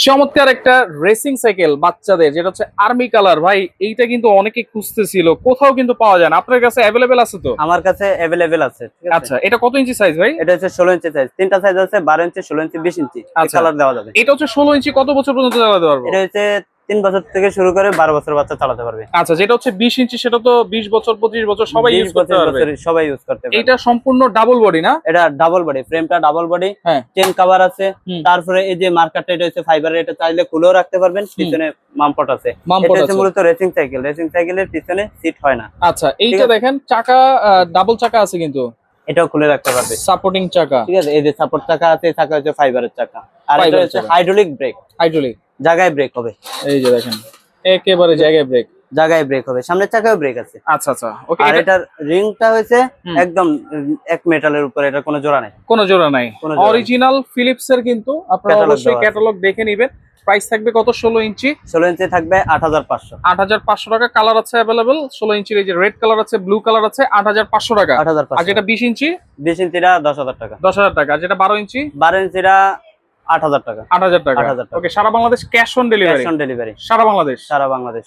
চমৎকার একটা racing cycle বাচ্চাদের, যেটা হচ্ছে আর্মি কালার। ভাই এইটা কিন্তু অনেকে খুঁজতেছিল, কোথাও কিন্তু পাওয়া যায় না। আপনার কাছে অ্যাভেলেবেল আছে তো? আমার কাছে अवेलेबल আছে, ঠিক আছে। আচ্ছা, এটা কত ইঞ্চি সাইজ ভাই? এটা হচ্ছে 16 ইঞ্চি সাইজ, তিনটা সাইজ আছে, 12 ইঞ্চি, 16 ইঞ্চি, 20 ইঞ্চি। আচ্ছা, কালার দেওয়া যাবে। এটা হচ্ছে 16 ইঞ্চি। কত বছর পর্যন্ত চালাতে পারবো? এটা হচ্ছে 3 বছর থেকে শুরু করে 12 বছর বাচ্চা চালাতে পারবে। আচ্ছা, যেটা হচ্ছে 20 ইঞ্চি সেটা তো 20 বছর 25 বছর সবাই 20 ইউজ করতে বছর পারবে। সবাই ইউজ করতে পারবে। এটা সম্পূর্ণ ডাবল বডি না? এটা ডাবল বডি, ফ্রেমটা ডাবল বডি, হ্যাঁ। চেন কভার আছে। হুম। তারপরে এই যে মার্কারটা, এটা হচ্ছে ফাইবারের, এটা চাইলে খুলেও রাখতে পারবেন। পিছনে মামপট আছে। মামপট এটা হচ্ছে আছে। মূলত রেসিং সাইকেল, রেসিং সাইকেলের পিছনে সিট হয় না। আচ্ছা, এইটা দেখেন চাকা ডাবল চাকা আছে কিন্তু এটাও খুলে রাখতে পারবে, সাপোর্টিং চাকা। ঠিক আছে। এই যে সাপোর্ট চাকা আছে, চাকা হচ্ছে ফাইবারের চাকা। আর এটা ফাইবারের হচ্ছে চাকা। হাইড্রোলিক ব্রেক, হাইড্রোলিক জায়গায় ব্রেক হবে। এই যে দেখেন একেবারে জায়গায় ব্রেক। জায়গায় ব্রেক হবে, সামনের চাকায় ব্রেক আছে। আচ্ছা আচ্ছা, ওকে। আর এটার রিংটা হচ্ছে হুম। একদম এক মেটালের উপরে, এটা কোনো জোড়া নাই। কোনো জোড়া নাই, কোনো জোড়া নাই। অরিজিনাল ফিলিপস এর, কিন্তু আপনারা Catalog অবশ্যই দেওয়া আছে। ক্যাটালগ দেখে নেবেন। প্রাইস থাকবে কত? 16 ইঞ্চি 16 ইঞ্চি থাকবে 8500। 8500 টাকা। কালার আছে अवेलेबल। 16 ইঞ্চির এই যে রেড কালার আছে, ব্লু কালার আছে, 8500 টাকা। আর 8500। যেটা 20 ইঞ্চি 20 ইঞ্চিটা 10000 টাকা। 10000 টাকা। আর যেটা 12 ইঞ্চি 12 ইঞ্চিটা 8000 টাকা। 8000 টাকা। 8000 টাকা। ওকে, সারা Bangladesh cash on delivery. Cash on delivery, সারা বাংলাদেশ। সারা বাংলাদেশ।